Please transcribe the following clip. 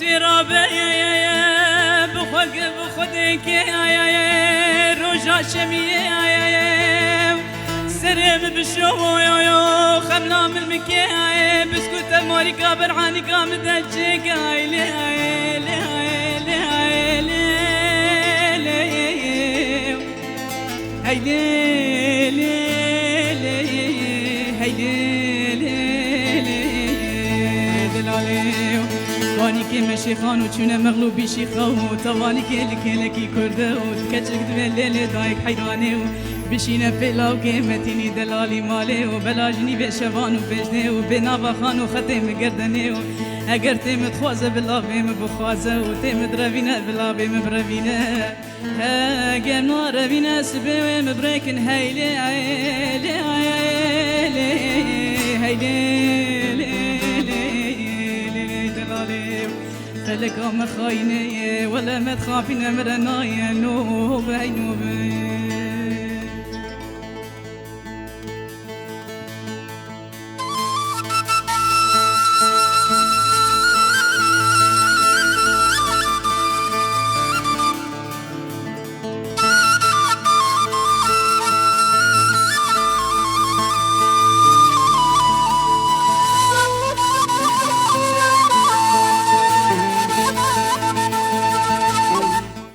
ترابه بخودك روجا شميه سرم بشو خمنا من مكي بسكوت موريكا برعانيكا مدجك لي واني كيما شيخان وتشونا مغلوبي شيخا وطواني كيلكي كرده وتكتشك دبل دايك حيراني بشينا فيلا وكيمتيني دلالي مالي وبلاجني بشبان وبجني وبنابا خان وختم قردني اگر تيم تخوازه بالله بيم بخوازه وتيم دربينا بالله بيم بربينا اگر نار بينا سبي مبريكن هيلي هيلي فلك ما خايني ولا ما تخافين مرناي نوبي